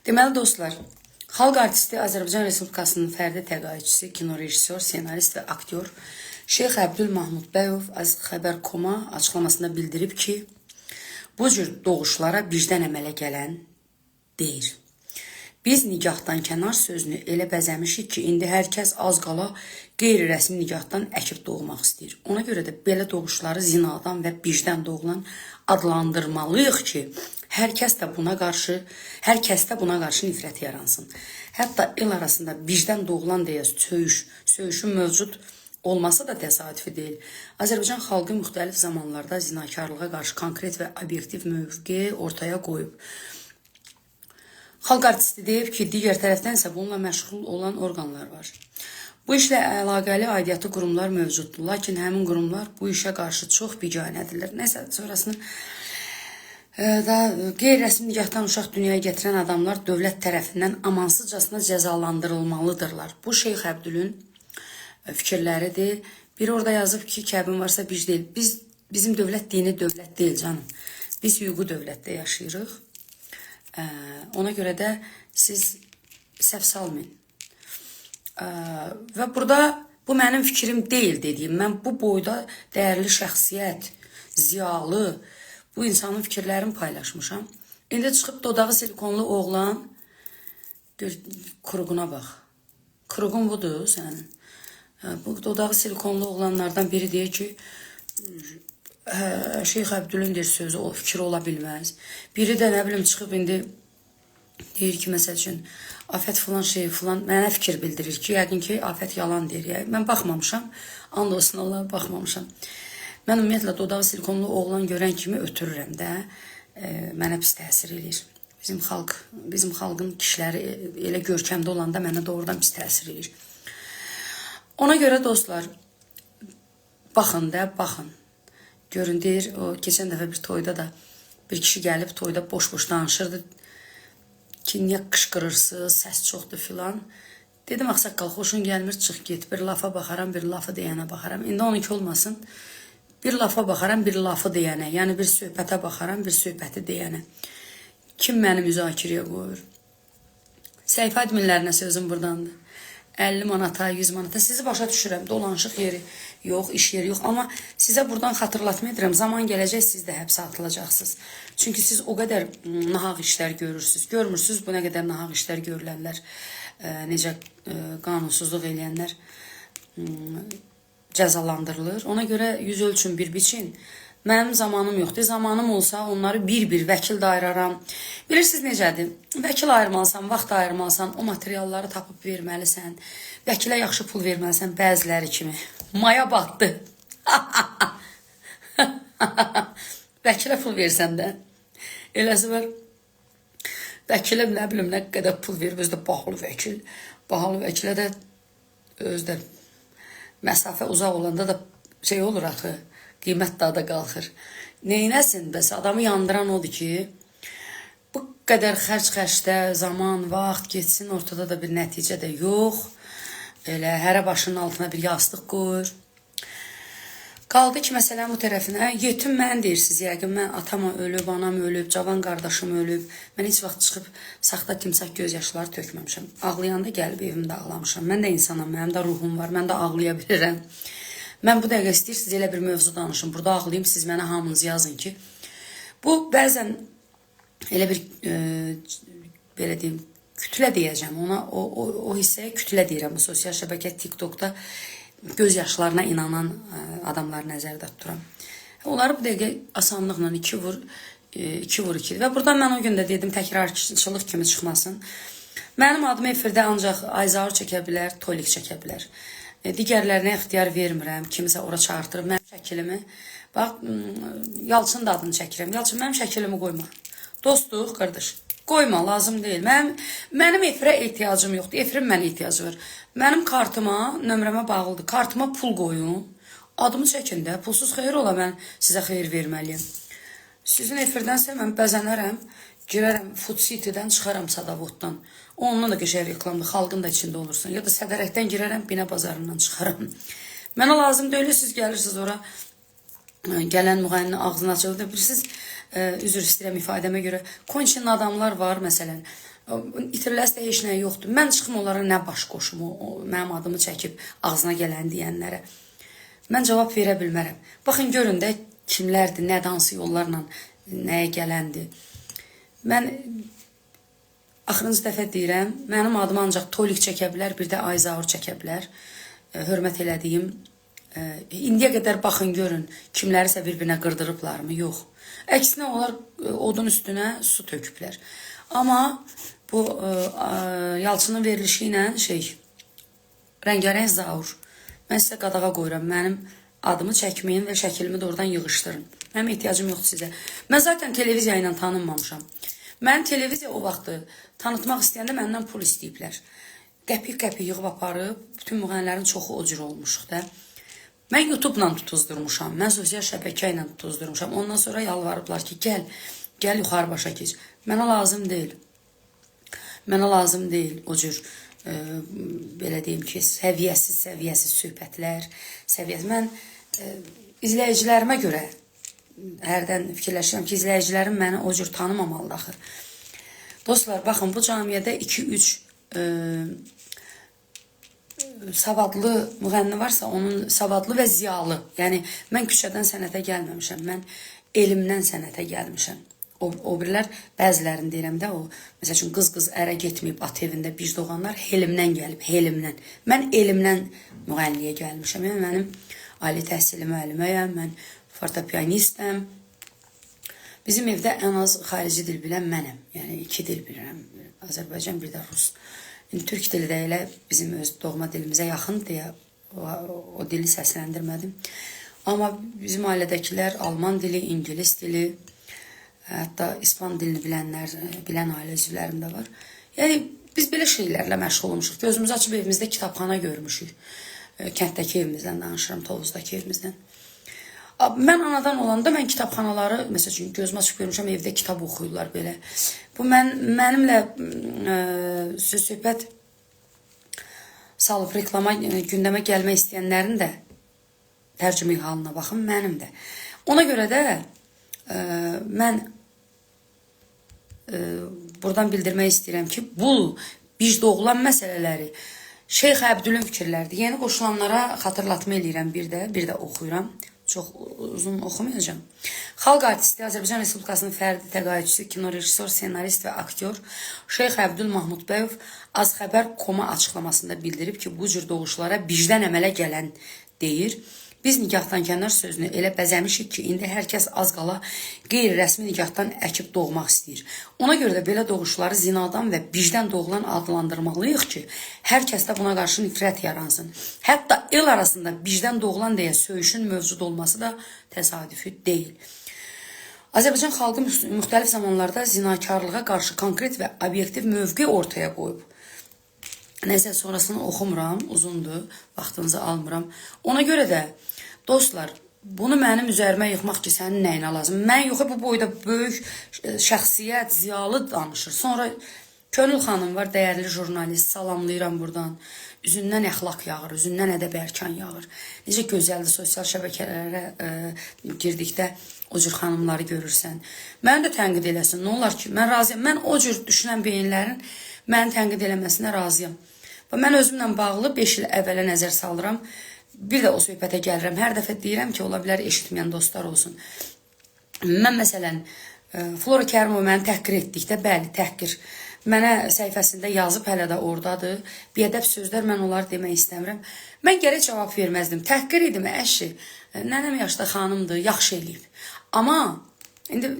Deməli dostlar, xalq artisti Azərbaycan Respublikasının fərdi təqaüdçüsü, kino rejissor, senarist və aktyor Şeyx Əbdülmahmud Bəyov Xəbər.com-a açıqlamasında bildirib ki, bu cür doğuşlara vicdan əmələ gələn deyir. Biz nigahdan kənar sözünü elə bəzəmişik ki, indi hər kəs az qala qeyri-rəsmi nigahdan əkib doğmaq istəyir. Ona görə də belə doğuşları zinadan və vicdan doğulan adlandırmalıyıq ki, hər kəsdə buna qarşı nifrət yaransın. Hətta el arasında vicdan doğulan deyə söyüşün mövcud olması da təsadüfi deyil. Azərbaycan xalqı müxtəlif zamanlarda zinakarlığa qarşı konkret və obyektiv mövqe ortaya qoyub. Xalq artisti deyib ki, digər tərəfdən isə bununla məşğul olan orqanlar var. Bu işlə əlaqəli aidiyyatı qurumlar mövcuddur, lakin həmin qurumlar bu işə qarşı çox biganədirlər. Nəsə, sonrasını da qeyri-rəsmi nigahdan uşaq dünyaya gətirən adamlar dövlət tərəfindən amansızcasına cəzalandırılmalıdırlar. Bu Şeyx Əbdülün fikirləridir. Biri orada yazıb ki, kəbin varsa biz deyil. Bizim dövlət dini dövlət deyil canım. Biz hüquqi dövlətdə yaşayırıq. Ona görə də siz səhv salmayın. Və burada bu mənim fikrim deyil dediyim. Mən bu boyda dəyərli şəxsiyyət, ziyalı, bu insanın fikirlərini paylaşmışam. İndi çıxıb dodağı silikonlu oğlan, kuruğuna bax. Kuruğun budur sənin. Bu dodağı silikonlu oğlanlardan biri deyir ki, Şeyx Əbdülün deyir sözü, o fikri ola bilməz. Biri də nə bilim çıxıb indi deyir ki, məsəl üçün, Afət filan şey filan mənə fikir bildirir ki, yəqin ki, Afət yalan deyir. Mən baxmamışam, and olsun Allah, baxmamışam. Mən ümumiyyətlə dodağı silikonlu oğlan görən kimi ötürürəm də, mənə pis təsir edir. Bizim xalqın kişiləri elə görkəmdə olanda mənə doğrudan pis təsir edir. Ona görə dostlar, baxın da, baxın. Görün deyir, o keçən dəfə bir toyda da bir kişi gəlib toyda boş-boş danışırdı ki, niyə qışqırırsınız, səs çoxdur filan. Dedim, ağsaqqal, xoşun gəlmir, çıx get. Bir lafa baxaram, bir lafı deyənə baxaram. İndi onunki olmasın. Bir lafa baxaram, bir lafı deyənə. Yəni bir söhbətə baxaram, bir söhbəti deyənə. Kim məni müzakirəyə qoyur? Səhifə adminlərinə sözüm buradandır. 50 manata, 100 manata. Sizi başa düşürəm, dolanışıq yeri yox, iş yeri yox. Amma sizə buradan xatırlatma edirəm, zaman gələcək siz də həbsə atılacaqsınız. Çünki siz o qədər nahaq işlər görürsünüz. Görmürsünüz bu nə qədər nahaq işlər görülənlər, necə qanunsuzluq eləyənlər cəzalandırılır. Ona görə yüz ölçün, bir biçin. Mənim zamanım yoxdur. Zamanım olsa onları bir-bir vəkil də ayıraram. Bilirsiniz necədir? Vəkil ayırmalısan, vaxt ayırmalısan, o materialları tapıb verməlisən. Vəkilə yaxşı pul verməlisən, bəziləri kimi. Maya batdı. Vəkilə pul versən də. Eləsi var. Vəkilə nə bilim, nə qədər pul verib, özdə bahalı vəkil. Bahalı vəkilə də özdə məsafə uzaq olanda da şey olur axı. Qiymət daha da qalxır. Neynəsin bəs? Adamı yandıran odur ki, bu qədər xərc-xərcdə zaman, vaxt geçsin, ortada da bir nəticə də yox. Elə hərə başının altına bir yastıq qoyur. Qaldı ki, məsələn, bu tərəfinə, yetim mən deyirsiniz, yəqin mən atam ölüb, anam ölüb, cavan qardaşım ölüb. Mən heç vaxt çıxıb saxta timsah göz yaşları tökməmişəm. Ağlayanda gəlib evimdə ağlamışam. Mən də insanam, mənim də ruhum var, mən də ağlaya bilirəm. Mən bu dəqiqə istəyirsiniz elə bir mövzu danışım. Burada ağlayayım, siz mənə hamınız yazın ki, bu bəzən elə bir, belə deyim, kütlə deyəcəm. Ona, o hissəyə kütlə deyirəm. Bu sosial şəbəkə, TikTokda göz yaşlarına inanan adamları nəzərdə tuturam. Onları bu dəqiqə asanlıqla 2 vur 2. Və buradan mən o gün də dedim, təkrarçılıq kimi çıxmasın. Mənim adım efirdə ancaq Ayzaur çəkə bilər, Tolik çəkə bilər. Digərlərinə ixtiyar vermirəm. Kimisə ora çağırtırıb mənim şəkilimi. Bax, Yalçın da adını çəkirəm. Yalçın, mənim şəkilimi qoyma. Dostuq, qardaş. Qoyma, lazım deyil. Mənim efirə ehtiyacım yoxdur. Efirin mənə ehtiyacı var. Mənim kartıma, nömrəmə bağlıdır. Kartıma pul qoyun. Adımı çəkin də. Pulsuz xeyir ola, mən sizə xeyir verməliyim. Sizin efirdənsə mən bəzənərəm. Girərəm Food City-dən, çıxaram Sadavoddan. Onunla da qəşəng reklamdır, xalqın da içində olursan. Ya da Sədərəkdən girərəm, Binə bazarından çıxaram. Mənə lazım deyil, siz gəlirsiniz ora. Gələn müğənninin ağzını açıldı. Bilirsiniz, üzr istəyirəm ifadəmə görə. Konçinin adamlar var, məsələn. İtiriləsə də heç nə yoxdur. Mən çıxım onlara nə baş qoşum, mənim adımı çəkib ağzına gələn deyənlərə. Mən cavab verə bilmərəm. Baxın, görün də kimlərdir, nə hansı yollarla nəyə gələndir. Mən axırıncı dəfə deyirəm, mənim adıma ancaq Tolik çəkə bilər, bir də Ayzaur çəkə bilər. Hörmət elədiyim. İndiyə qədər baxın, görün, kimlərisə bir-birinə qırdırıblarmı? Yox. Əksinə onlar odun üstünə su töküblər. Amma bu Yalçının verilişi ilə rəngarəng Zaur. Mən sizə qadağa qoyuram. Mənim adımı çəkməyin və şəklimi də oradan yığışdırın. Mənim ehtiyacım yoxdur sizə. Mən zaten televiziya ilə tanınmamışam. Mən televiziya o vaxtı tanıtmaq istəyəndə məndən pul istəyiblər. Qəpik-qəpik yığıb aparıb, bütün müğənnilərin çoxu o cür olmuşuq da. Mən YouTube-la tutuzdurmuşam, mən sosial şəbəkə ilə tutuzdurmuşam. Ondan sonra yalvarıblar ki, gəl yuxarı başa keç. Mənə lazım deyil. Mənə lazım deyil o cür, belə deyim ki, səviyyəsiz söhbətlər, Mən izləyicilərimə görə hərdən fikirləşirəm ki, izləyicilərim məni o cür tanımamalıdır axı. Dostlar, baxın, bu camiyyədə 2-3 savadlı müğənni varsa, onun savadlı və ziyalı. Yəni, mən küçədən sənətə gəlməmişəm, mən elmdən sənətə gəlmişəm. O birlər, bəzilərini deyirəm də, məsəl üçün, qız ərə getməyib at evində biz doğanlar helmdən gəlib, helmdən. Mən elmdən müğənniyə gəlmişəm. Yəni, mənim ali təhsili müəlliməyəm, mən fortepianistəm. Bizim evdə ən az xarici dil bilən mənəm. Yəni, 2 dil bilirəm. Azərbaycan, bir də rus. Türk dili də elə bizim öz doğma dilimizə yaxın deyə o dili səsləndirmədim. Amma bizim ailədəkilər alman dili, ingilis dili, hətta İspan dilini bilən ailə üzvlərim də var. Yəni, biz belə şeylərlə məşğul olmuşuq. Gözümüzü açıb evimizdə kitabxana görmüşük. Kənddəki evimizdən danışıram, Tovuzdakı evimizdən. Mən anadan olanda mən kitabxanaları, məsəl üçün, gözümü açıb görmüşəm, evdə kitab oxuyurlar belə. Bu, mənimlə söhbət salıb reklama, gündəmə gəlmək istəyənlərin də tərcümə halına baxın, mənim də. Ona görə də mən buradan bildirmək istəyirəm ki, bu bicdoğulan məsələləri Şeyx Əbdülün fikirlərdir. Yeni qoşulanlara xatırlatma eləyirəm bir də oxuyuram. Çox uzun oxumayacağım. Xalq artisti, Azərbaycan Respublikasının fərdi təqaüdçüsü, kino rejissor, senarist və aktyor Şeyx Əbdül Mahmudbəyov Azxəbər.com-a açıqlamasında bildirib ki, bu cür doğuşlara vicdan əmələ gələn deyir. Biz nikahdan kənar sözünü elə bəzəmişik ki, indi hər kəs az qala qeyri-rəsmi nikahdan əkib doğmaq istəyir. Ona görə də belə doğuşları zinadan və vicdan doğulan adlandırmalıyıq ki, hər kəsdə buna qarşı nifrət yaransın. Hətta el arasında vicdan doğulan deyə söyüşün mövcud olması da təsadüfi deyil. Azərbaycan xalqı müxtəlif zamanlarda zinakarlığa qarşı konkret və obyektiv mövqe ortaya qoyub. Nəysə, sonrasını oxumuram, uzundur, vaxtınızı almıram. Ona görə də, dostlar, bunu mənim üzərimə yıxmaq ki, sənin nəyinə lazım? Mən yox, bu boyda böyük şəxsiyyət, ziyalı danışır. Sonra Könül xanım var, dəyərli jurnalist, salamlayıram buradan. Üzündən əxlaq yağır, üzündən ədəb ərkan yağır. Necə gözəldir, sosial şəbəkələrə girdikdə o cür xanımları görürsən. Məni də tənqid eləsin, nə olar ki, mən razıyam. Mən o cür düşünən beyinlərin məni tənqid eləməsinə razıyam. Mən özümlə bağlı 5 il əvvələ nəzər salıram. Bir də o söhbətə gəlirəm. Hər dəfə deyirəm ki, ola bilər eşitməyən dostlar olsun. Mən məsələn, Flora Kərimova məni təhqir etdikdə, bəli, təhqir. Mənə səhifəsində yazıb, hələ də oradadır. Biədəb sözlər, mən onları demək istəmirəm. Mən gərək cavab verməzdim. Təhqir idim, əşi. Nənəm yaşda xanımdır, yaxşı eləyib. Amma indi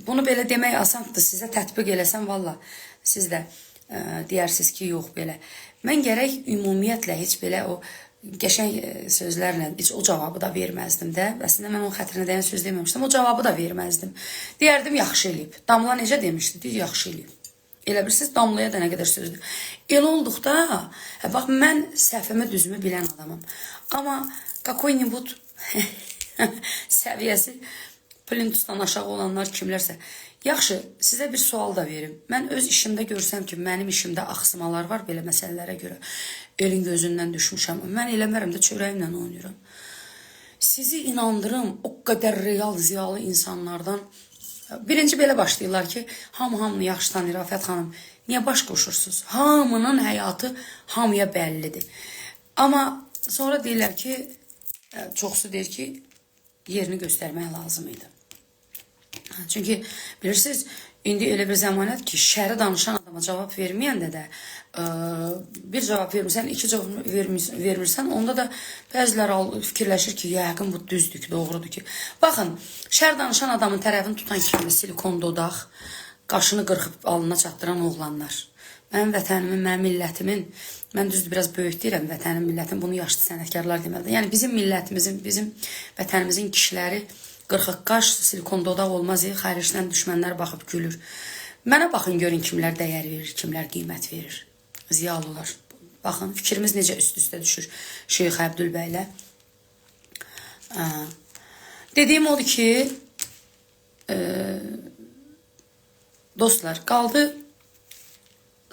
bunu belə demək asandır. Sizə tətbiq eləsəm, valla, siz də deyərsiniz ki, yox belə. Mən gərək ümumiyyətlə heç belə o qəşəng sözlərlə heç o cavabı da verməzdim də. Əslində mən onun xətrinə dəyən söz deməmişdim, o cavabı da verməzdim. Deyərdim, yaxşı eləyib. Damla necə demişdi? Deyir, yaxşı eləyib. Elə bilirsiniz, Damlaya da nə qədər sözdür. Elə olduqda, bax, mən səhvimi düzümü bilən adamım. Amma какой-нибудь səviyyəsi plintusdan aşağı olanlar kimlərsə. Yaxşı, sizə bir sual da verim. Mən öz işimdə görsəm ki, mənim işimdə axsımalar var belə məsələlərə görə. Elin gözündən düşmüşəm. Mən eləmərəm də çörəyimlə oynayıram. Sizi inandırım, o qədər real, ziyalı insanlardan Birinci belə başlayırlar ki, hamını yaxşı tanıyır Afət xanım. Niyə baş qoşursunuz? Hamının həyatı hamıya bəllidir. Amma sonra deyirlər ki, çoxsu deyir ki, yerini göstərmək lazım idi. Çünki bilirsiniz, indi elə bir zəmanət ki, şəri danışan adama cavab verməyəndə də bir cavab vermirsən, iki cavab vermirsən, onda da bəziləri fikirləşir ki, yəqin bu düzdür ki, doğrudur ki. Baxın, şər danışan adamın tərəfini tutan kimi silikon dodaq, qaşını qırxıb alnına çatdıran oğlanlar. Mənim vətənimin, mənim millətimin, mən düzdür biraz böyük deyirəm vətənin, millətin, bunu yaşlı sənətkarlar deməlidir. Yəni bizim millətimizin, bizim vətənimizin kişiləri qırxıq qaş, silikon dodaq olmaz, xaricdən düşmənlər baxıb gülür. Mənə baxın, görün kimlər dəyər verir, kimlər qiymət verir. Ziyalılar. Baxın, fikrimiz necə üst-üstə düşür Şeyx Əbdülbəylə. Dediyim odur ki, dostlar, qaldı.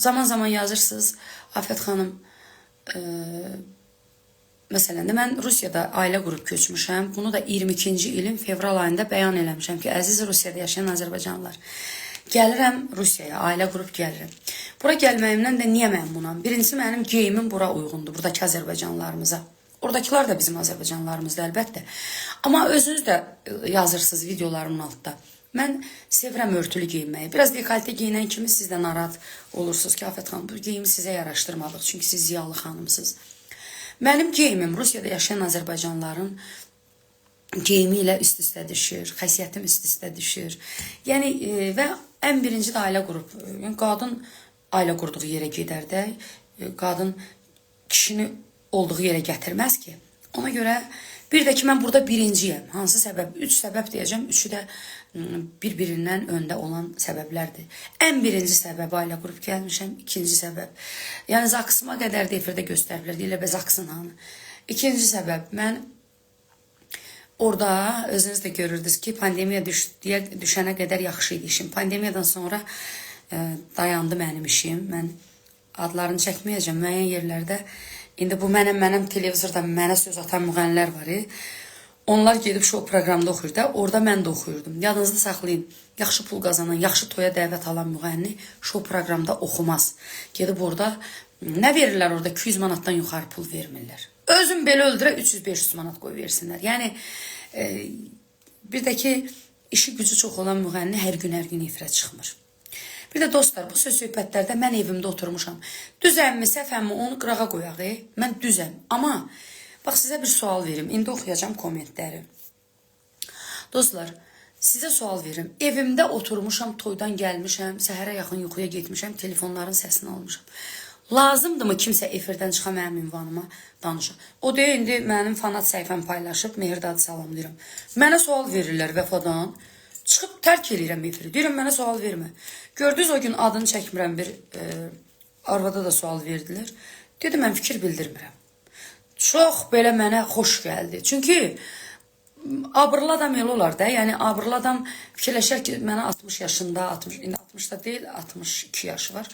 Zaman-zaman yazırsınız, Afət xanım, məsələn də mən Rusiyada ailə qurub köçmüşəm. Bunu da 22-ci ilin fevral ayında bəyan eləmişəm ki, əziz Rusiyada yaşayan Azərbaycanlılar, gəlirəm Rusiyaya, ailə qurub gəlirəm. Bura gəlməyimdən də niyə məmnunam? Birincisi, mənim geyimim bura uyğundur, buradakı Azərbaycanlılarımıza. Oradakılar da bizim Azərbaycanlılarımızdır, əlbəttə. Amma özünüz də yazırsınız videolarımın altında. Mən sevirəm örtülü geyinməyi. Biraz dekolte giyinən kimi siz də narahat olursunuz ki, Afət xanım, bu geyimi sizə yaraşdırmadıq, çünki siz ziyalı xanımsınız. Mənim geyimim Rusiyada yaşayan Azərbaycanlıların geyimi ilə üst-üstə düşür, xəsiyyətim üst-üstə düşür. Yəni, və ən birinci də ailə qrup. Yəni, qadın ailə qurduğu yerə gedər də, qadın kişini olduğu yerə gətirməz ki. Ona görə, bir də ki, mən burada birinciyəm. Hansı səbəb? 3 səbəb deyəcəm, 3-ü də bir-birindən öndə olan səbəblərdir. Ən birinci səbəb ailə qrup gəlmişəm, ikinci səbəb. Yəni, zaksıma qədər də efirdə göstəriblər, deyirlər, zaksın hanı. İkinci səbəb, mən orada özünüz də görürdünüz ki, pandemiya düşənə qədər yaxşı idi işim. Pandemiyadan sonra dayandı mənim işim. Mən adlarını çəkməyəcəm, müəyyən yerlərdə. İndi bu mənəm televizorda mənə söz atan müğənnilər var. Onlar gedib şou proqramda oxuyur da, orada mən də oxuyurdum. Yadınızda saxlayın, yaxşı pul qazanan, yaxşı toya dəvət alan müğənni şou proqramda oxumaz. Gedib orada, nə verirlər orada? 200 manatdan yuxarı pul vermirlər. Özüm belə öldürə 300-500 manat qoy versinlər. Yəni, bir də ki, işi gücü çox olan müğənni hər gün efirə çıxmır. Bir də dostlar, bu söz söhbətlərdə mən evimdə oturmuşam. Düzəmmi, səhvəmmi, onu qırağa qoyaq. Mən düzəm. Amma, bax, sizə bir sual verim. İndi oxuyacağım kommentləri. Dostlar, sizə sual verim. Evimdə oturmuşam, toydan gəlmişəm, səhərə yaxın yuxuya getmişəm, telefonların səsini almışam. Lazımdırmı kimsə efirdən çıxa mənim ünvanıma danışır? O deyə indi mənim fanat səhifəm paylaşıb, Mehirdadı salamlayıram. Mənə sual verirlər vəfadan. Çıxıb tərk eləyirəm efiri. Deyirəm, mənə sual vermə. Gördünüz, o gün adını çəkmirəm, bir arvada da sual verdilər. Dedi, mən fikir bildirmirəm. Çox belə mənə xoş gəldi. Çünki abırlı adam elə olar da. Yəni, abırlı adam fikirləşər ki, mənə 60 yaşında, indi 60da deyil, 62 yaşı var.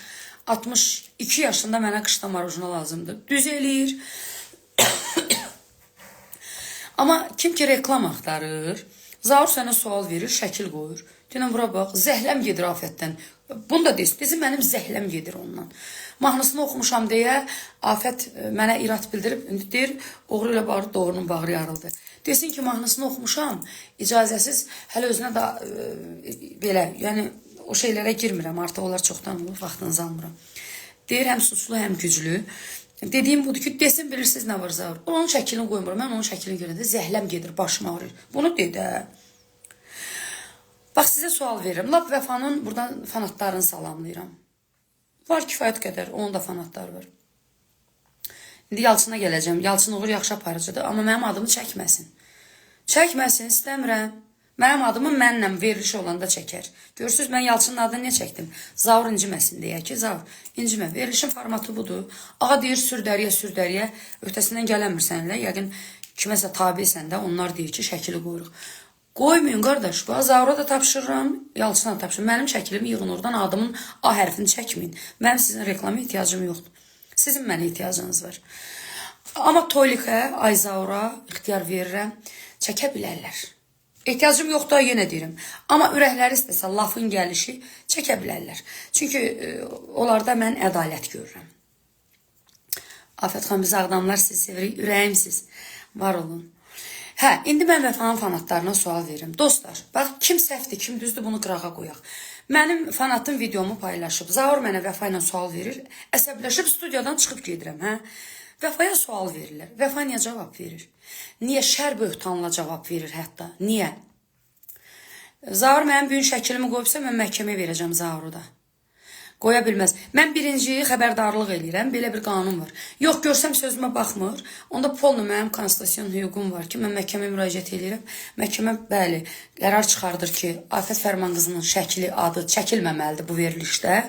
62 yaşında mənə qışda marujna lazımdır. Düz eləyir. Amma kim ki reklam axtarır, Zaur sənə sual verir, şəkil qoyur. Deyirəm, bura bax, zəhləm gedir Afətdən. Bunu da desin, mənim zəhləm gedir ondan. Mahnısını oxumuşam deyə Afət mənə irad bildirib, deyir, oğru ilə bağırdı, doğrunun bağrı yarıldı. Desin ki, mahnısını oxumuşam, icazəsiz, hələ özünə də belə, yəni o şeylərə girmirəm, artıq onlar çoxdan olur, vaxtınızı almıram. Deyir, həm suçlu, həm güclü. Dediyim budur ki, desin, bilirsiniz nə var Zaur. Onun şəklini qoymuram, mən onun şəklini görəndə zəhləm gedir, başım ağrır. Bunu dedə. Bax, sizə sual verirəm. Lap Vəfanın buradan fanatlarını salamlayıram. Var kifayət qədər, onun da fanatları var. İndi Yalçına gələcəm. Yalçın Uğur yaxşı aparıcıdır, amma mənim adımı çəkməsin. Çəkməsin, istəmirəm. Mənim adımı mənlə veriliş olanda çəkər. Görürsünüz, mən Yalçının adını niyə çəkdim? Zaur inciməsin deyə ki, Zaur, incimə. Verilişin formatı budur. Ağa deyir, sürdəriyə, öhtəsindən gələnmirsən elə. Yəqin kiməsə tabisən də, onlar deyir ki, şəkili qoyuruq. Qoymayın, qardaş. Zaura da tapşırıram, Yalçına da tapşırıram. Mənim şəkilimi yığın oradan, adımın A hərfini çəkməyin. Mənim sizin reklama ihtiyacım yoxdur. Sizin mənə ihtiyacınız var. Amma Tolikə, Ayzaura ixtiyar verirəm, çəkə bilərlər. Ehtiyacım yoxdur, yenə deyirəm. Amma ürəkləri istəsə lafın gəlişi çəkə bilərlər. Çünki onlarda mən ədalət görürəm. Afət xanım, biz ağdamlar sizi sevirik, ürəyimsiz. Var olun. Hə, indi mən Vəfanın fanatlarına sual verirəm. Dostlar, bax, kim səhvdir, kim düzdür, bunu qırağa qoyaq. Mənim fanatım videomu paylaşıb. Zaur mənə Vəfa ilə sual verir. Əsəbləşib studiyadan çıxıb gedirəm, hə? Vəfaya sual verirlər. Vəfa niyə cavab verir? Niyə şər böhtanla cavab verir hətta? Niyə? Zaur mənim bugün şəklimi qoyubsa, mən məhkəməyə verəcəm Zauru da. Qoya bilməz. Mən birinci xəbərdarlıq eləyirəm. Belə bir qanun var. Yox, görsəm sözümə baxmır. Onda polna mənim konstitusiyon hüququm var ki, mən məhkəməyə müraciət eləyirəm. Məhkəmə, bəli, qərar çıxardır ki, Afət Fərman qızının şəkli, adı çəkilməməlidir bu verilişdə.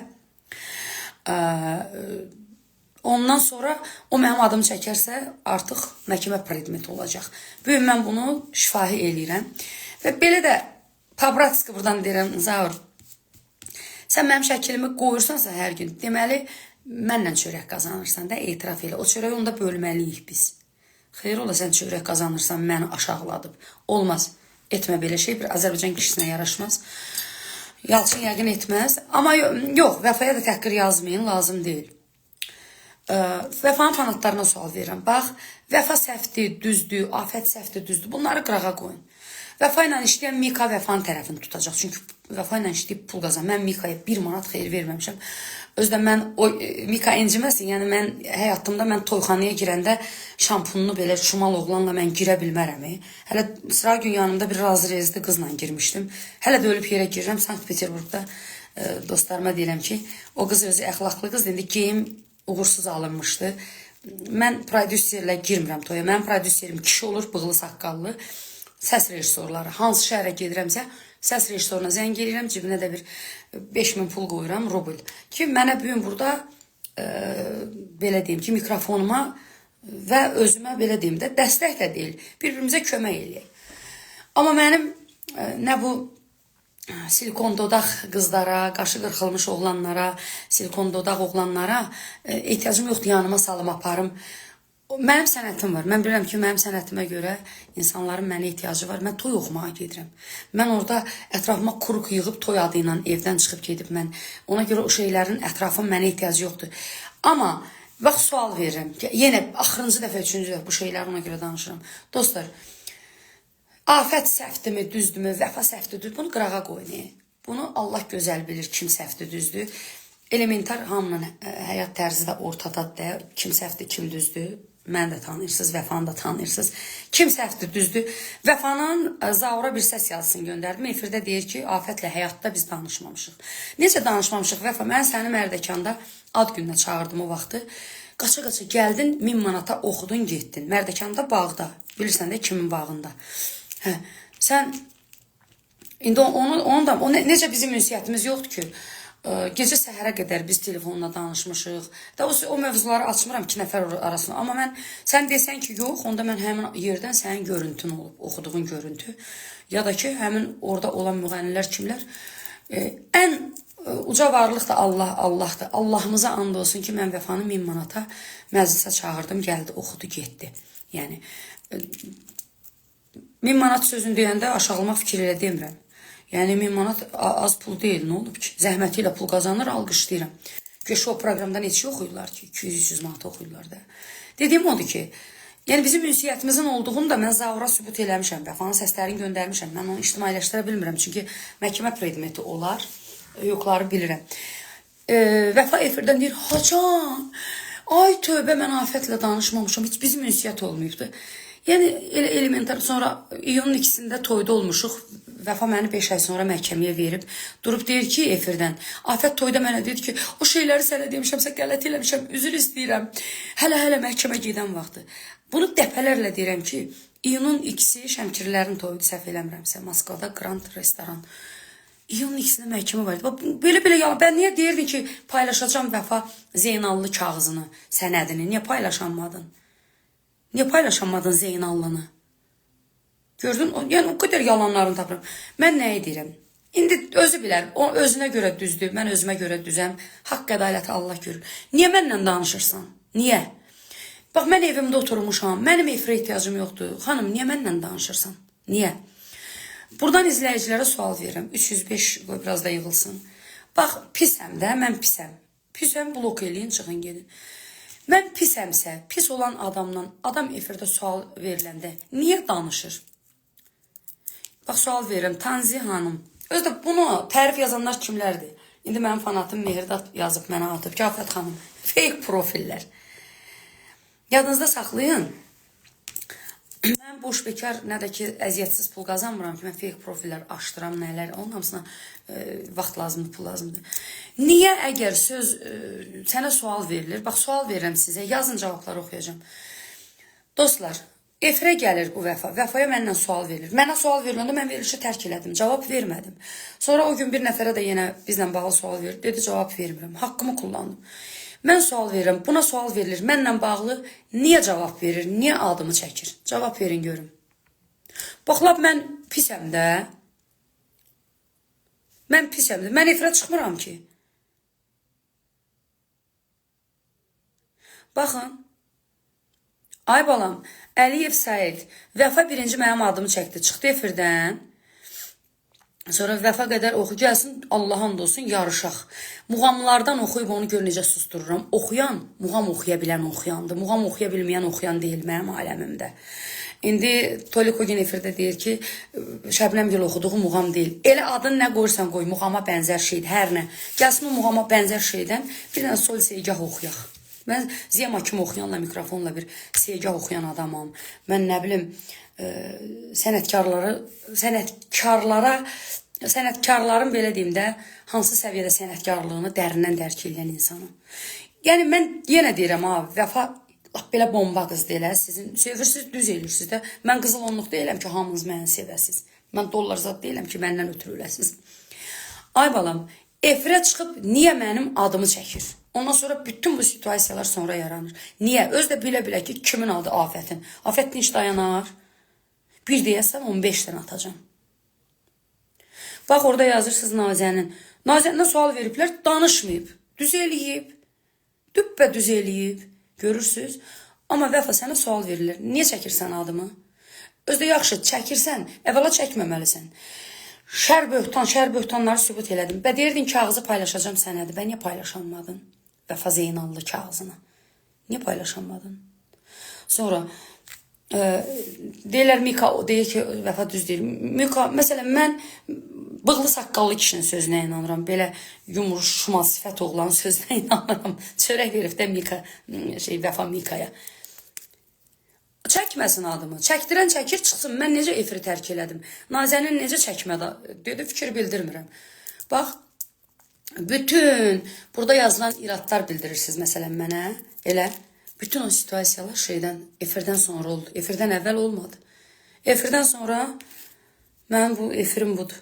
Ondan sonra o mənim adımı çəkərsə, artıq məhkəmə predmeti olacaq. Bugün mən bunu şifahi eləyirəm. Və belə də Pabratski buradan deyirəm, Zaur, sən mənim şəklimi qoyursansa hər gün, deməli, mənlə çörək qazanırsan da, etiraf elə. O çörəyi onda bölməliyik biz. Xeyr ola, sən çörək qazanırsan, məni aşağıladıb. Olmaz, etmə belə şey, bir Azərbaycan kişisinə yaraşmaz. Yalçın yəqin etməz. Amma yox, Vəfaya da təhqir yazmayın, lazım deyil. Vəfanın fanatlarına sual verirəm. Bax, Vəfa səhvdir, düzdür, Afət səhvdir, düzdür. Bunları qırağa qoyun. Vəfa ilə işləyən Mika Vəfanın tərəfini tutacaq. Çünki Vəfa ilə işləyib pul qazan. Mən Mikaya 1 manat xeyir verməmişəm. Özdə mən o Mika inciməsin. Yəni mən həyatımda mən toyxanaya girəndə şampununu belə şumal oğlanla mən girə bilmərəm. Hələ sıra gün yanımda bir razı rezli qızla girmişdim. Hələ də ölüb yerə girirəm. Sankt-Peterburqda dostlarıma deyirəm ki, o qız özü əxlaqlı qız. İndi geyim uğursuz alınmışdı. Mən prodüserlə girmirəm toya. Mənim prodüserim kişi olur, bığlı, saqqallı. Səs rejissorları. Hansı şəhərə gedirəmsə, səs rejissoruna zəng edirəm, cibinə də bir 5000 pul qoyuram, rubl. Ki, mənə bugün burada, belə deyim ki, mikrofonuma və özümə, belə deyim də, dəstək də deyil, bir-birimizə kömək eləyək. Amma mənim nə bu silikon dodaq qızlara, qaşı qırxılmış oğlanlara, silikon dodaq oğlanlara ehtiyacım yoxdur, yanıma salım aparım. Mənim sənətim var. Mən bilirəm ki, mənim sənətimə görə insanların mənə ehtiyacı var. Mən toy oxumağa gedirəm. Mən orada ətrafıma quruq yığıb toy adı ilə evdən çıxıb gedib mən. Ona görə o şeylərin ətrafım mənə ehtiyacı yoxdur. Amma bax, sual verirəm. Yenə axırıncı dəfə, üçüncü dəfə bu şeyləri ona görə danışıram. Dostlar, Afət səhvdirmi, düzdürmü, Vəfa səhvdir, bunu qırağa qoyun. Bunu Allah gözəl bilir, kim səhvdir, düzdür. Elementar hamının həyat tərzi də ortadadır. Kim səhvdir, kim düzdür. Mən də tanıyırsınız, Vəfanı da tanıyırsınız. Kim səhvdir, düzdür. Vəfanın Zaura bir səs yazısını göndərdim. Efirdə deyir ki, Afətlə həyatda biz danışmamışıq. Necə danışmamışıq, Vəfa? Mən səni Mərdəkanda ad gününə çağırdım o vaxtı. Qaça-qaça gəldin, 1000 manata oxudun, getdin. Mərdəkanda bağda. Bilirsən də kimin bağında. Hə, sən indi necə bizim ünsiyyətimiz yoxdur ki, gecə səhərə qədər biz telefonla danışmışıq. Da o mövzuları açmıram 2 nəfər arasında. Amma mən, sən desən ki, yox, onda mən həmin yerdən sənin görüntün olub, oxuduğun görüntü. Ya da ki, həmin orada olan müğənnilər kimlər? Ən uca varlıq da Allahdır. Allahımıza and olsun ki, mən Vəfanı 1000 manata məclisə çağırdım, gəldi, oxudu, getdi. Yəni, 1000 manat sözünü deyəndə aşağılamaq fikir elə demirəm. Yəni 1000 manat az pul deyil, nə olub ki? Zəhməti ilə pul qazanır, alqışlayıram. Şou proqramdan heç oxuyurlar ki, 200-300 manat oxuyurlar da. Dediyim odur ki, yəni bizim ünsiyyətimizin olduğunu da mən Zaura sübut eləmişəm, Vəfanın səslərini göndərmişəm. Mən onu ictimailəşdirə bilmirəm, çünki məhkəmə predmeti olar, yoxları bilirəm. Vəfa efirdən deyir, hacan, ay tövbə, mən Afətlə danışmamışam, heç bizim ünsiyyət olmayıbdır. Yəni elə elementar, sonra iyunun 2-sində toyda olmuşuq. Vəfa məni 5 ay sonra məhkəməyə verib, durub deyir ki, efirdən, Afət toyda mənə dedi ki, o şeyləri sənə demişəmsə, qələt eləmişəm, üzr istəyirəm. Hələ məhkəmə gedən vaxtı. Bunu dəfələrlə deyirəm ki, iyunun 2-si Şəmkirlərin toyudu, səhv eləmirəmsə, Moskvada Grand Restoran. İyunun 2-sində məhkəmə var idi. Belə yalan. Ben niyə deyirdim ki, paylaşacağım Vəfa Zeynallı kağızını, sənədini, niyə paylaşamadın? Niyə paylaşamadın Zeynallını? Gördün? Yəni o qədər yalanlarını tapıram. Mən nəyi deyirəm? İndi özü bilər. O özünə görə düzdür. Mən özümə görə düzəm. Haqq ədaləti Allah görür. Niyə mənlə danışırsan? Niyə? Bax, mən evimdə oturmuşam. Mənim efirə ehtiyacım yoxdur. Xanım, niyə mənlə danışırsan? Niyə? Buradan izləyicilərə sual verirəm. 305 qoy biraz da yığılsın. Bax, pisəm də, mən pisəm. Pisəm, blok eləyin, çıxın gedin. Mən pisəmsə, pis olan adamdan adam efirdə sual veriləndə niyə danışır? Bax, sual verirəm. Tanzi xanım. Özdə bunu tərif yazanlar kimlərdir? İndi mənim fanatım Mehridat yazıb mənə atıb ki, Afət xanım, fake profillər. Yadınızda saxlayın. Mən boş bekar nə də ki əziyyətsiz pul qazanmıram ki, mən fake profillər açdıram, nələr, onun hamısına vaxt lazımdır, pul lazımdır. Niyə əgər söz sənə sual verilir, bax sual verirəm sizə, yazın cavabları oxuyacağım. Dostlar, efirə gəlir bu Vəfa, Vəfaya məndən sual verilir. Mənə sual veriləndə mən verilişi tərk elədim, cavab vermədim. Sonra o gün bir nəfərə də yenə bizlə bağlı sual verir, dedi cavab vermirəm, haqqımı kullandım. Mən sual verirəm, buna sual verilir. Mənlə bağlı niyə cavab verir, niyə adımı çəkir? Cavab verin görüm. Baxlab, mən pisəm də. Mən pisəm də. Mən efirə çıxmıram ki. Baxın. Ay balam, Əliyev Said, Vəfa birinci mənim adımı çəkdi. Çıxdı efirdən. Sonra Vəfa qədər oxu gəlsin, Allah and olsun, yarışaq. Muğamlardan oxuyub onu gör necə sustururam. Oxuyan, muğam oxuya bilən oxuyandır. Muğam oxuya bilməyən oxuyan deyil mənim aləmimdə. İndi Tolik o gün efirdə deyir ki, Şəbnəm Gül oxuduğu muğam deyil. Elə adını nə qoyursan qoy, muğama bənzər şeydir, hər nə. Gəlsin o muğama bənzər şeydən bir dənə sol seygah oxuyaq. Mən Ziya Makim oxuyanla, mikrofonla bir seygah oxuyan adamam. Mən nə bilim, sənətkarların belə deyim də, hansı səviyyədə sənətkarlığını dərindən dərk edən insanım. Yəni, mən yenə deyirəm, Vəfa belə bomba qızdır elə, sizin sevirsiniz, düz eləyirsiniz də. Mən qızıl onluq deyiləm ki, hamınız məni sevəsiniz. Mən dollar zat deyiləm ki, məndən ötürü öləsiniz. Ay balam, efirə çıxıb niyə mənim adımı çəkir? Ondan sonra bütün bu situasiyalar sonra yaranır. Niyə? Öz də bilə-bilə ki, kimin adı Afətin? Afətin iş dayanar. Bir deyəsən 15 dənə atacağım. Bax, orada yazırsınız Nazənin. Nazəndən sual veriblər, danışmayıb. Düz eləyib. Düppə düz eləyib. Görürsünüz. Amma Vəfa sənə sual verilir. Niyə çəkirsən adımı? Özdə yaxşı, çəkirsən, əvvəla çəkməməlisən. Şər böhtanları sübut elədim. Bə deyirdin kağızı paylaşacağım sənədir. Bə niyə paylaşanmadın? Vəfa Zeynallı kağızını. Niyə paylaşanmadın? Sonra deyirlər Mika, o deyir ki, Vəfa düz deyir. Mika, məsələn, mən bığlı saqqallı kişinin sözünə inanıram. Belə yumru şumal sifət oğlan sözünə inanıram. Çörək verib də Mika, Vəfa Mikaya. Çəkməsin adımı. Çəkdirən çəkir, çıxsın. Mən necə efiri tərk elədim? Nazənin necə çəkmədə? Dedi, fikir bildirmirəm. Bax, bütün burada yazılan iradlar bildirirsiniz məsələn mənə. Elə. Bütün o situasiyalar efirdən sonra oldu. Efirdən əvvəl olmadı. Efirdən sonra mənim bu efirim budur.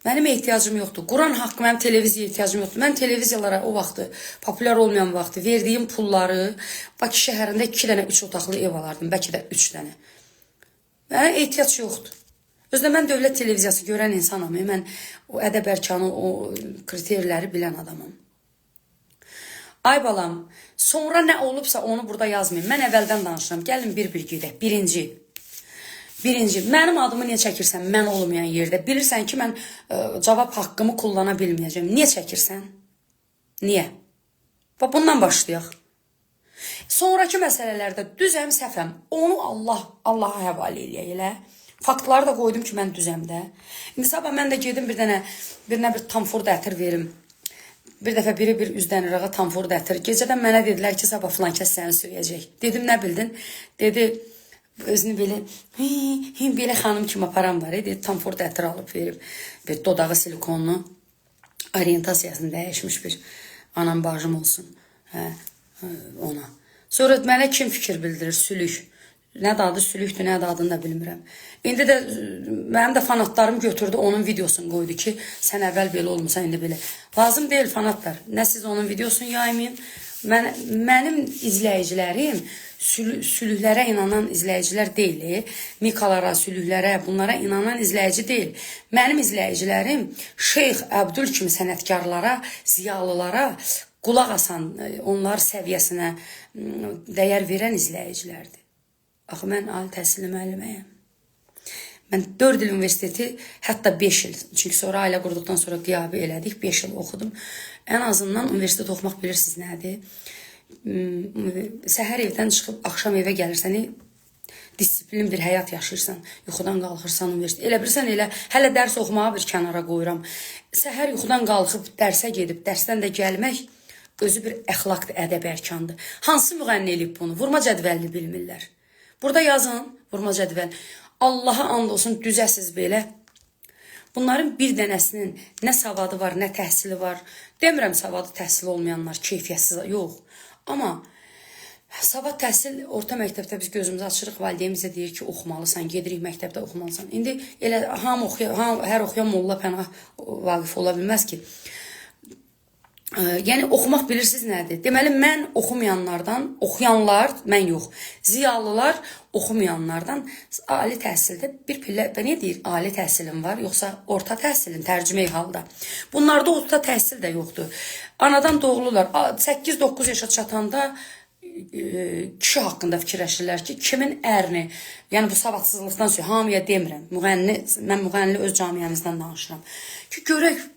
Mənim ehtiyacım yoxdur. Quran haqqı mənim televiziyaya ehtiyacım yoxdur. Mən televiziyalara o vaxtı, populyar olmayan vaxtı verdiyim pulları Bakı şəhərində 2 dənə 3 otaqlı ev alardım. Bəlkə də 3 dənə. Mənə ehtiyac yoxdur. Özdə mən dövlət televiziyası görən insanam. Mən o ədəb ərkanı, o kriterləri bilən adamam. Ay balam, sonra nə olubsa onu burada yazmayın. Mən əvvəldən danışıram. Gəlin bir-bir gedək. Birinci, mənim adımı niyə çəkirsən mən olmayan yerdə? Bilirsən ki, mən cavab haqqımı kullana bilməyəcəm. Niyə çəkirsən? Niyə? Bax, bundan başlayaq. Sonraki məsələlərdə düzəm, səhvəm. Onu Allaha həvalə eləyək elə. Faktları da qoydum ki, mən düzəm də. İndi sabah mən də gedim bir tamford ətir verim. Bir dəfə biri bir üzdən ırağa tamford ətir. Gecədən mənə dedilər ki, sabah filan kəs səni söyləyəcək. Dedim, nə bildin? Dedi, özünü belə xanım kimi aparan var. Dedi, tamford ətir alıb verib. Bir dodağı silikonlu orientasiyasını dəyişmiş bir anam bacım olsun. Ona. Sonra mənə kim fikir bildirir? Sülük. Nə də adı sülükdür, nə də adını da bilmirəm. İndi də mənim də fanatlarım götürdü, onun videosunu qoydu ki, sən əvvəl belə olmuşsan, indi belə. Lazım deyil fanatlar. Nə siz onun videosunu yaymayın. Mənim izləyicilərim sülüklərə inanan izləyicilər deyil. Mikalara, sülüklərə, bunlara inanan izləyici deyil. Mənim izləyicilərim Şeyx Əbdül kimi sənətkarlara, ziyalılara qulaq asan, onlar səviyyəsinə dəyər verən izləyicilərdir. Axı, mən ali təhsilli müəlliməyəm. Mən 4 il universiteti, hətta 5 il, çünki sonra ailə qurduqdan sonra qiyabi elədik, 5 il oxudum. Ən azından universitet oxumaq bilirsiniz nədir? Səhər evdən çıxıb, axşam evə gəlirsən, disiplin bir həyat yaşayırsan, yuxudan qalxırsan, universitet, elə bilirsən, elə, hələ dərs oxumağı bir kənara qoyuram. Səhər yuxudan qalxıb, dərsə gedib, dərsdən də gəlmək, özü bir əxlaqdır, ədəb ərkandır. Hansı müğənni eləyib bunu? Vurma cədvəlini bilmirlər. Burada yazın, vurma cədvəl. Allaha and olsun, düzəsiz belə. Bunların bir dənəsinin nə savadı var, nə təhsili var. Demirəm savadı təhsili olmayanlar, keyfiyyətsiz, yox. Amma savad təhsil, orta məktəbdə biz gözümüzü açırıq, valideyn bizə deyir ki, oxumalısan, gedirik məktəbdə oxumalısan. İndi elə hər oxuyan molla Pənah Vaqif ola bilməz ki. Yəni, oxumaq bilirsiniz nədir? Deməli, mən oxumayanlardan, oxuyanlar, mən yox, ziyalılar oxumayanlardan ali təhsildə bir pillə, nə deyir, ali təhsilim var, yoxsa orta təhsilin tərcümeyi halda. Bunlarda orta təhsil də yoxdur. Anadan doğulurlar, 8-9 yaşa çatanda kişi haqqında fikirləşirlər ki, kimin ərini, yəni bu savadsızlıqdan sonra hamıya demirəm, mən müğənni öz camiəmizdən danışıram ki, görək,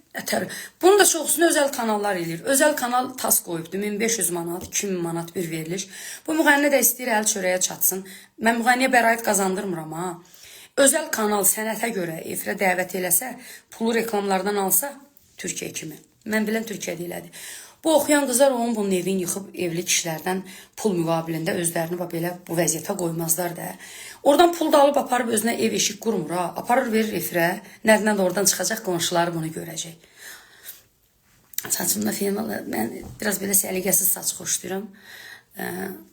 bunu da çoxsunu özəl kanallar eləyir. Özəl kanal tas qoyubdur. 1500 manat, 2000 manat bir verilir. Bu müğənni də istəyir əl çörəyə çatsın. Mən müğənniyə bəraət qazandırmıram ha. Özəl kanal sənətə görə efirə dəvət eləsə, pulu reklamlardan alsa, Türkiyə kimi. Mən bilən Türkiyədə elədir. Bu oxuyan qızlar onun bunun evini yıxıb evli kişilərdən pul müqabilində özlərini belə bu vəziyyətə qoymazlar da. Oradan pul da alıb aparıb özünə ev eşik qurmur ha. Aparır verir efirə. Nərindən də oradan çıxacaq, qonşuları bunu görəcək. Saçımda firmalar, mən biraz belə səliqəsiz saç xoşlayıram.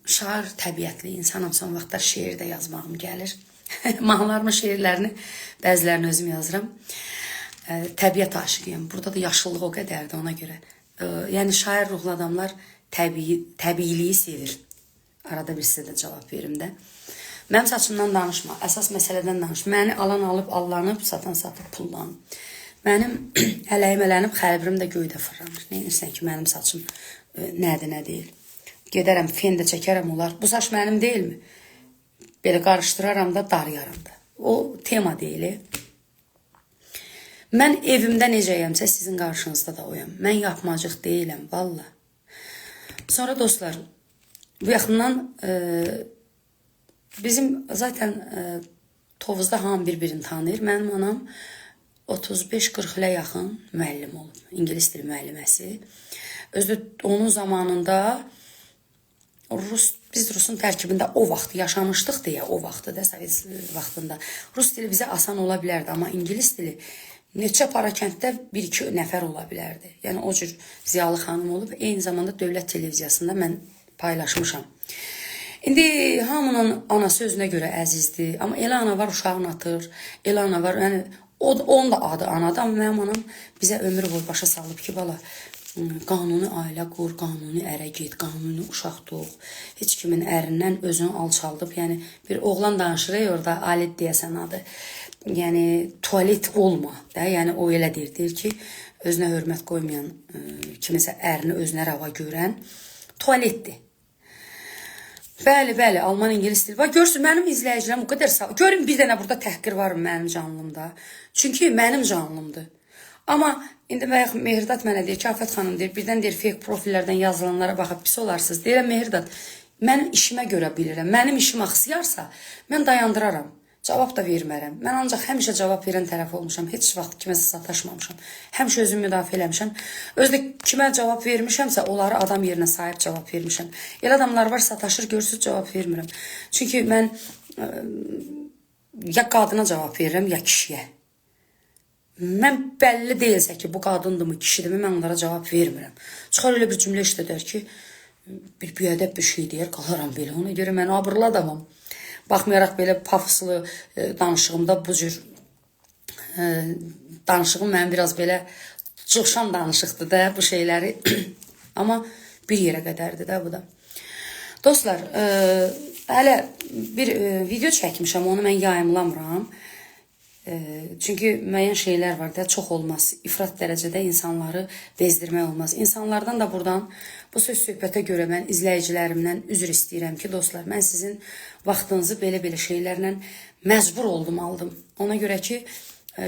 Şair təbiətli insanım, son vaxtlar şeir də yazmağım gəlir. Mahnılarımın şeirlərini, bəzilərini özüm yazıram. Təbiət aşıqıyım. Burada da yaşıllıq o qədərdir ona görə. Yəni, şair ruhlu adamlar təbiiliyi sevir. Arada bir sizə də cavab verim də. Mənim saçımdan danışma, əsas məsələdən danış. Məni alan alıb, allanıb, satan satıb, pullanıb. Mənim ələyim ələnib, xəlbirim də göydə fırlanır. Neyirsən ki, mənim saçım nədir, nə deyil. Gedərəm, fen də çəkərəm olar. Bu saç mənim deyilmi? Belə qarışdıraram da, daryaram da. O tema deyil. Mən evimdə necəyəmsə, sizin qarşınızda da oyam. Mən yapmacıq deyiləm, valla. Sonra dostlar, bu yaxından bizim zaten Tovuzda hamı bir-birini tanıyır. Mənim anam 35-40 ilə yaxın müəllim olub. İngilis dili müəlliməsi. Özü onun zamanında biz Rusun tərkibində o vaxt yaşamışdıq deyə, o vaxtı da, Sovet vaxtında. Rus dili bizə asan ola bilərdi, amma İngilis dili neçə para kənddə 1-2 nəfər ola bilərdi. Yəni o cür ziyalı xanım olub. Eyni zamanda dövlət televiziyasında mən paylaşmışam. İndi hamının anası özünə görə əzizdir. Amma elə ana var, uşağını atır. Elə ana var, yəni onun da adı anadır. Amma mənim anam bizə ömür boyu başa salıb ki, bala, qanuni ailə qur, qanuni ərə get, qanuni uşaq doğ. Heç kimin ərindən özünü alçaldıb. Yəni bir oğlan danışır orada, alet deyəsən adı. Yəni tualet olma da. Yəni o elə deyir ki, özünə hörmət qoymayan, kimisə ərini özünə rava görən tualetdir. Bəli, bəli, Alman, İngilis dili var. Görsün, mənim izləyicilərim o qədər sağ. Görün, bir dənə burada təhqir var mənim canlımda. Çünki mənim canlımdır. Amma indi Mehridat mənə deyir ki, Afət xanım deyir, birdən deyir, fake profillərdən yazılanlara baxıb pis olarsınız. Deyirəm, Mehridat, mənim işimə görə bilirəm. Mənim işim axsıyarsa, mən dayandıraram. Cavab da vermərəm. Mən ancaq həmişə cavab verən tərəf olmuşam. Heç vaxt kiməsə sataşmamışam. Həmişə özümü müdafiə eləmişəm. Özdə kimə cavab vermişəmsə, onları adam yerinə sahib cavab vermişəm. Elə adamlar var, sataşır, görürsüz, cavab vermirəm. Çünki mən ya qadına cavab verirəm, ya kişiyə. Mən bəlli deyilsə ki, bu qadındırmı, kişidirmi, mən onlara cavab vermirəm. Çıxar elə bir cümlə işlədər ki, bir biədəb bir şey deyər, qalaram belə. Ona görə mən abırlı adamam. Baxmayaraq belə pafoslu danışığımda bu cür danışığım mənim biraz belə coşan danışıqdır da bu şeyləri. Amma bir yerə qədərdir də bu da. Dostlar, hələ bir video çəkmişəm, onu mən yayımlamıram. Çünkü müəyyən şeylər var da, çox olmaz. İfrat dərəcədə insanları bezdirmək olmaz. İnsanlardan da buradan bu söz söhbətə görə mən izləyicilərimdən üzr istəyirəm ki, dostlar, mən sizin vaxtınızı belə şeylərlə məcbur oldum, aldım. Ona görə ki,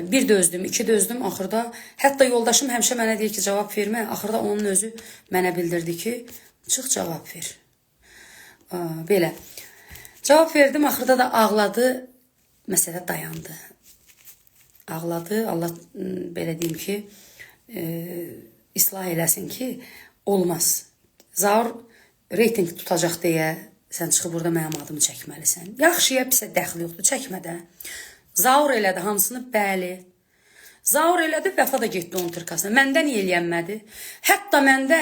bir dözdüm, iki dözdüm, axırda hətta yoldaşım həmişə mənə deyir ki, cavab vermə. Axırda onun özü mənə bildirdi ki, çıx cavab ver. Belə. Cavab verdim, axırda da ağladı, məsələ dayandı. Ağladı, Allah belə deyim ki, islah eləsin ki, olmaz. Zaur reyting tutacaq deyə sən çıxıb burada mənim adımı çəkməlisən. Yaxşıya pisə dəxli yoxdur, çəkmə də. Zaur elədi hamısını, bəli. Zaur elədi, Vəfa da getdi onun tırkasına. Məndə niyə eləyənmədi? Hətta məndə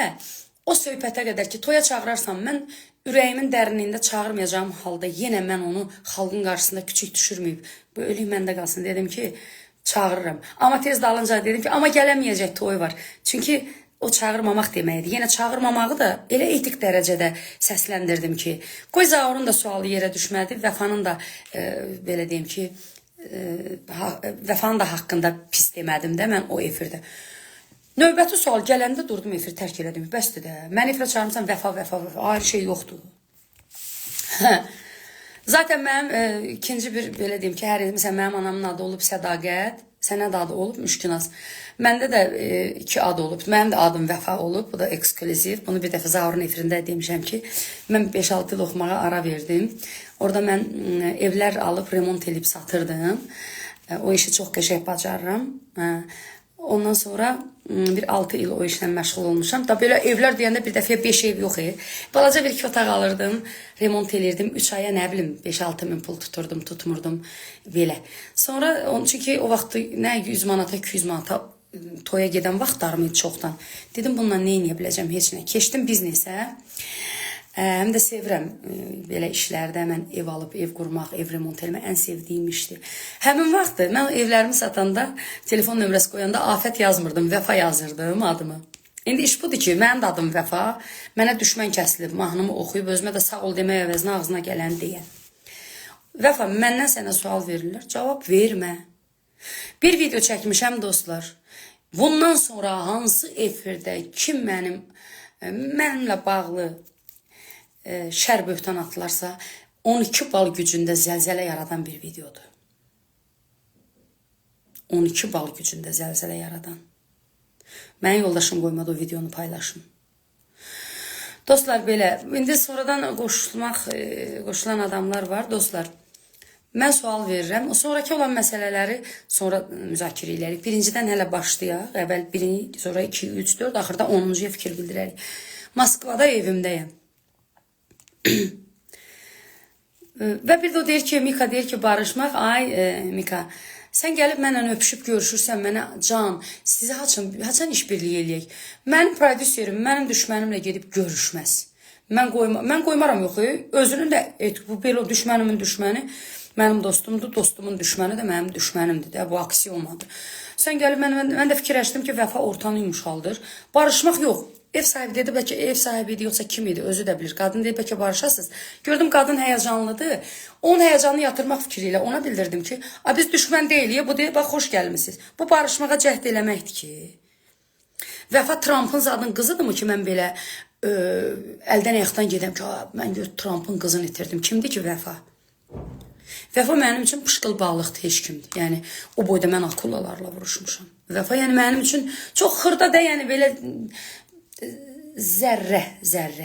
o söhbətə qədər ki, toya çağırarsam, mən ürəyimin dərinliyində çağırmayacağım halda yenə mən onu xalqın qarşısında küçük düşürməyib. Bu ölüm məndə qalsın. Dedim ki, çağırırım. Amma tez dalınca dedim ki, amma gələməyəcək toy var. Çünki o çağırmamaq deməkdir. Yenə çağırmamağı da elə etik dərəcədə səsləndirdim ki, qoy Zaurun da sualı yerə düşmədi. Vəfanın da belə deyim ki, Vəfanın da haqqında pis demədim də mən o efirdə. Növbəti sual gələndə durdum, efiri tərk elədim. Bəsdir də. Mən efirə çağırmışam, Vəfa. Ayrı şey yoxdur. Zaten mənim ikinci bir belə deyim ki, hər məsələn mənim anamın adı olub Sədaqət, sənəd adı olub Müşkünaz. Məndə də iki ad olub. Mənim də adım Vəfa olub. Bu da ekskluziv. Bunu bir dəfə Zaurun efirində demişəm ki, mən 5-6 il oxumağa ara verdim. Orada mən evlər alıb remont edib satırdım. O işi çox qəşəng bacarıram. Ondan sonra bir 6 il o işlə məşğul olmuşam. Da belə evlər deyəndə bir dəfəyə 5 ev yox. Balaca bir iki otaq alırdım, remont elirdim. 3 aya nə bilim 5-6 min pul tuturdum, tutmurdum belə. Sonra çünki o vaxt nə 100 manata, 200 manata toya gedən vaxtlarım idi çoxdan. Dedim bununla nə edə biləcəm, heç nə. Keçdim biznesə. Həm də sevirəm belə işlərdə, mən ev alıb, ev qurmaq, ev remont eləmək ən sevdiyim işdir. Həmin vaxt mən evlərimi satanda, telefon nömrəsi qoyanda Afət yazmırdım, Vəfa yazırdım adımı. İndi iş budur ki, mənim də adım Vəfa, mənə düşmən kəsilib, mahnımı oxuyub, özümə də sağ ol demək əvəzinə ağzına gələn deyən. Vəfa, məndən sənə sual verirlər, cavab vermə. Bir video çəkmişəm dostlar. Bundan sonra hansı efirdə kim mənimlə bağlı şər böhtan atılarsa 12 bal gücündə zəlzələ yaradan bir videodur. 12 bal gücündə zəlzələ yaradan. Mənim yoldaşım qoymadı o videonu paylaşım. Dostlar belə, indi sonradan qoşulan adamlar var. Dostlar, mən sual verirəm. Sonraki olan məsələləri sonra müzakirə edirik. Birincidən hələ başlayaq. Əvvəl birini, sonra 2, 3, 4, axırda 10-cuya fikir bildirərik. Moskvada evimdəyəm. Və bir də o deyir ki, Mika deyir ki, barışmaq, ay Mika, sən gəlib mənlə öpüşüb görüşürsən, mənə can, sizi haçan işbirliyi eləyək. Mənim prodüserim, mənim düşmənimlə gedib görüşməz. Mən qoymaram yox, özünün də, bu belə o düşmənimin düşməni, mənim dostumdur, dostumun düşməni də mənim düşmənimdir də, bu aksiyomadır. Sən gəlib, mən də fikirləşdim ki, Vəfa ortanı yumuşaldır. Barışmaq yox. Ev sahibi dedi, bəlkə ev sahibi idi, yoxsa kim idi, özü də bilir. Qadın dedi, bəlkə barışasınız. Gördüm, qadın həyəcanlıdır. Onun həyəcanını yatırmaq fikri ilə ona bildirdim ki, biz düşmən deyilik, bu deyil, bax, xoş gəlmişsiniz. Bu barışmağa cəhd eləməkdir ki. Vəfa Trump'ın zadın qızıdırmı ki, mən belə əldən ayaqdan gedəm ki, mən Trump'ın qızını itirdim. Kimdir ki Vəfa? Vəfa mənim üçün pışqıl balıqdır, heç kimdir. Yəni, o boyda mən akulalarla vuruşmuşam. Vəfa, yəni mənim üçün çox xırda da, yəni belə zərrə,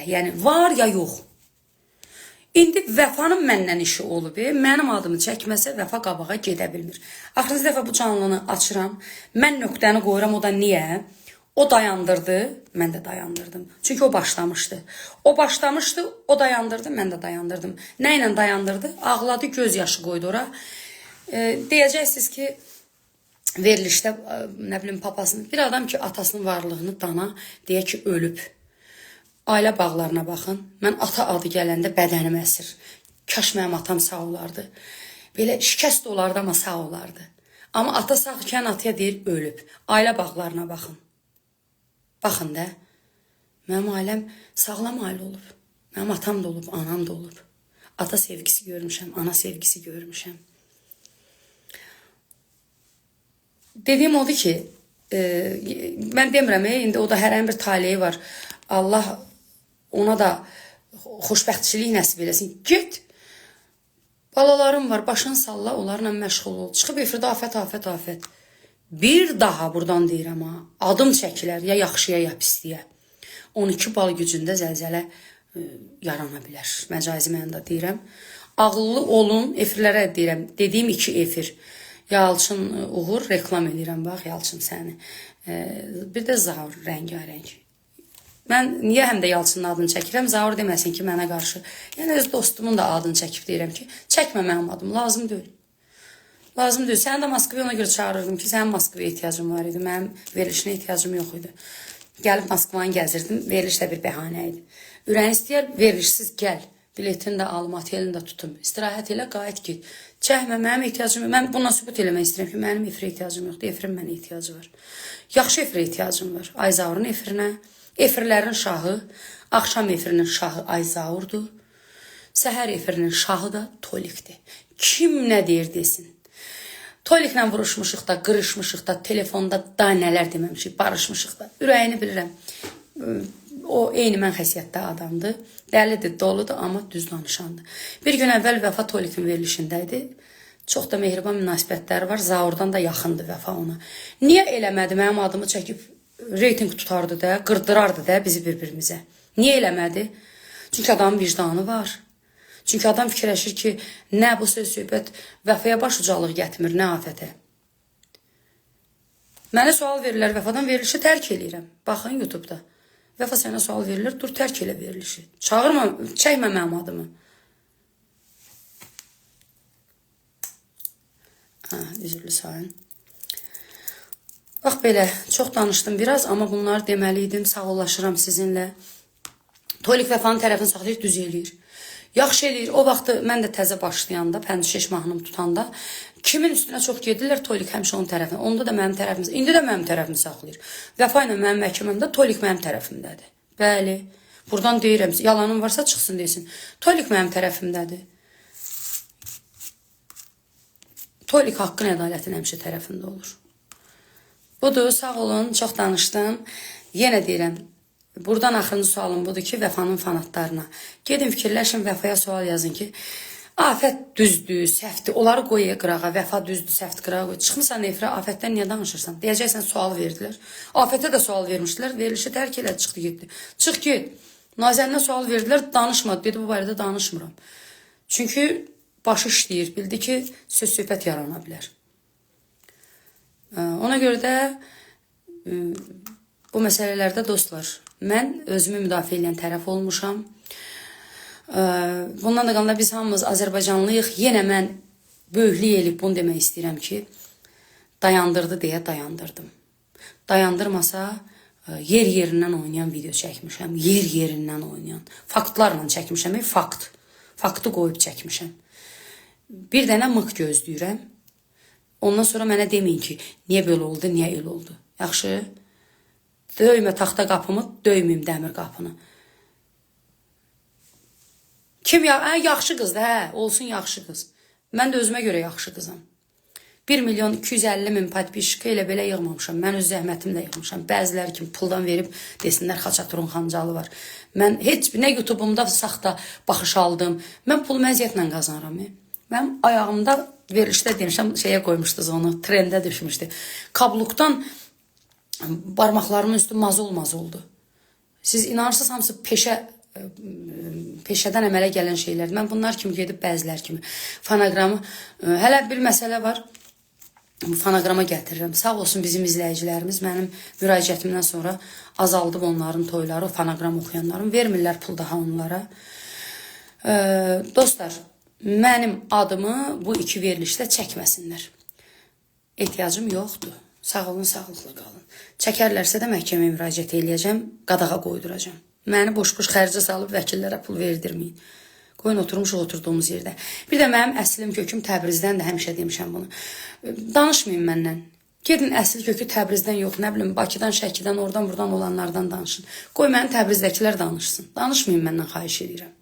yəni var ya yox. İndi Vəfanın məndən işi olub, mənim adımı çəkməsə Vəfa qabağa gedə bilmir. Axırıncı dəfə bu canlını açıram, mən nöqtəni qoyuram, o da niyə? O dayandırdı, mən də dayandırdım. Çünki o başlamışdı. O dayandırdı, mən də dayandırdım. Nə ilə dayandırdı? Ağladı, göz yaşı qoydu ora. Deyəcəksiniz ki, verilişdə, nə bilim, papasını, bir adam ki, atasının varlığını dana, deyə ki, ölüb. Ailə bağlarına baxın. Mən ata adı gələndə bədənim əsir. Kaş mənim atam sağ olardı. Belə şikəst olardı, amma sağ olardı. Amma ata sağkən ataya deyir, ölüb. Ailə bağlarına baxın. Baxın da, mənim ailəm sağlam ailə olub. Mənim atam da olub, anam da olub. Ata sevgisi görmüşəm, ana sevgisi görmüşəm. Dediyim odur ki, mən demirəm, indi o da hər bir taleyi var. Allah ona da xoşbəxtçilik nəsib eləsin. Get. Balalarım var, başını salla, onlarla məşğul ol. Çıxıb efirdə afət. Bir daha buradan deyirəm ha, adım çəkilər ya yaxşıya ya pisliyə. 12 bal gücündə zəlzələ yarana bilər. Məcazi mənada deyirəm. Ağıllı olun, efirlərə deyirəm. Dediyim 2 efir. Yalçın Uğur reklam edirəm, bax Yalçın səni. Bir də Zaur rəngarəng. Mən niyə həm də Yalçının adını çəkirəm? Zaur deməsin ki, mənə qarşı. Yəni öz dostumun da adını çəkib deyirəm ki, çəkmə mənim adım, lazım deyil. Lazım deyil. Səni də Moskvaya ona görə çağırırdım ki, sənin Moskvaya ehtiyacım var idi. Mənim verilişinə ehtiyacım yox idi. Gəlib Moskvanı gəzirdim, veriliş də bir bəhanə idi. Ürəyin istəyər, verilişsiz gəl. Biletini də alım, otelini də tutum. İstirahət elə, qayıt git. Çəkmə, mənim ehtiyacım yox. Mən bundan sübut eləmək istəyirəm ki, mənim efirə ehtiyacım yoxdur. Efirin mənə ehtiyacı var. Yaxşı efirə ehtiyacım var. Ayzaurun efirinə. Efirlərin şahı, axşam efirinin şahı Ayzaurdur. Səhər efirinin şahı da Tolikdir. Kim nə deyir desin. Toliklə vuruşmuşuq da, qırışmışıq da, telefonda da nələr deməmişik, barışmışıq da. Ürəyini bilirəm. O eyni mən xəsiyyətdə adamdır. Dəlidir, doludur, amma düz danışandır. Bir gün əvvəl Vəfa Tolikin verilişindəydi. Çox da mehriban münasibətləri var. Zaurdan da yaxındır Vəfa ona. Niyə eləmədi? Mənim adımı çəkib reyting tutardı da, qırdırardı da bizi bir-birimizə. Niyə eləmədi? Çünki adamın vicdanı var. Çünki adam fikirləşir ki, nə bu söz-söhbət Vəfaya baş ucalıq gətirmir, nə afətə. Mənə sual verirlər, Vəfadan verilişi tərk eləyirəm. Baxın YouTube'da. Vəfa sənə sual verilir, dur tərk elə verilişi. Çağırma, çəkmə mənim adımı. Üzürlü sayın. Bax belə, çox danışdım biraz, amma bunları deməliydim. Sağollaşıram sizinlə. Tolik Vəfanın tərəfini saxlayır, düz eləyir. Yaxşı eləyir. O vaxtı mən də təzə başlayanda, pəncişeş mahnımı tutanda kimin üstünə çox gedirlər, Tolik həmişə onun tərəfinə. Onda da mənim tərəfimiz, indi də mənim tərəfimi saxlayır. Vəfa ilə mənim məhkəməmdə Tolik mənim tərəfimdədir. Bəli. Buradan deyirəm, yalanım varsa çıxsın desin. Tolik mənim tərəfimdədir. Tolik haqqın ədalətin həmişə tərəfində olur. Budur, sağ olun, çox danışdım. Yenə deyirəm, buradan axırıncı sualım budur ki, Vəfanın fanatlarına. Gedin fikirləşin, Vəfaya sual yazın ki, afət düzdür, səhvdir, onları qoy qırağa, Vəfa düzdür, səhvdir, qırağa qoy. Çıxmısan efirə, afətdən niyə danışırsan? Deyəcəksən, sual verdilər. Afətə də sual vermişlər, verilişi tərk elə, çıxdı, getdi. Çıx, get. Nazərinə sual verdilər, danışmadı, dedi, bu barədə danışmıram. Çünki başı işləyir, bildi ki, söz-söhbət yarana bilər. Ona görə də bu məsələlərdə dostlar, mən özümü müdafiə edən tərəf olmuşam. Bundan da qalanda biz hamımız Azərbaycanlıyıq. Yenə mən böyüklük elib bunu demək istəyirəm ki, dayandırdı deyə dayandırdım. Dayandırmasa yer-yerindən oynayan video çəkmişəm. Yer-yerindən oynayan. Faktlarla çəkmişəm. Fakt. Faktı qoyub çəkmişəm. Bir dənə mıx gözləyirəm. Ondan sonra mənə deməyin ki, niyə belə oldu, niyə elə oldu. Yaxşı, döymə taxta qapımı, döyməyim dəmir qapını. Kim yaxşı qızdır, hə, olsun yaxşı qız. Mən də özümə görə yaxşı qızam. 1.250.000 podpişka elə belə yığmamışam. Mən öz zəhmətimlə yığmışam. Bəziləri kimi puldan verib desinlər Xaçaturun xancalı var. Mən heç nə YouTube'umda saxta baxış aldım. Mən pul məziyyətlə qazanıram. Mən ayağımda verilişdə demişəm, şeyə qoymuşdunuz onu, trendə düşmüşdü. Kablukdan barmaqlarımın üstü mazol oldu. Siz inanırsınız, hamısı peşədən əmələ gələn şeylərdir. Mən bunlar kimi gedib bəzilər kimi fonogramı, hələ bir məsələ var, fonograma gətirirəm. Sağ olsun bizim izləyicilərimiz, mənim müraciətimdən sonra azaldıb onların toyları, fonogram oxuyanların, vermirlər pul daha onlara. Dostlar, mənim adımı bu 2 verilişdə çəkməsinlər. Ehtiyacım yoxdur. Sağ olun, sağlıqla qalın. Çəkərlərsə də məhkəməyə müraciət eləyəcəm, qadağa qoyduracam. Məni boş-boş xərcə salıb vəkillərə pul verdirməyin. Qoyun oturmuşuq oturduğumuz yerdə. Bir də mənim əslim köküm Təbrizdən də həmişə demişəm bunu. Danışmayın məndən. Gedin əsl kökü Təbrizdən yox, nə bilim, Bakıdan, Şəkidən, oradan, buradan olanlardan danışın. Qoy mənim Təbrizdəkilər danışsın. Danışmayın məndən, xahiş edirəm.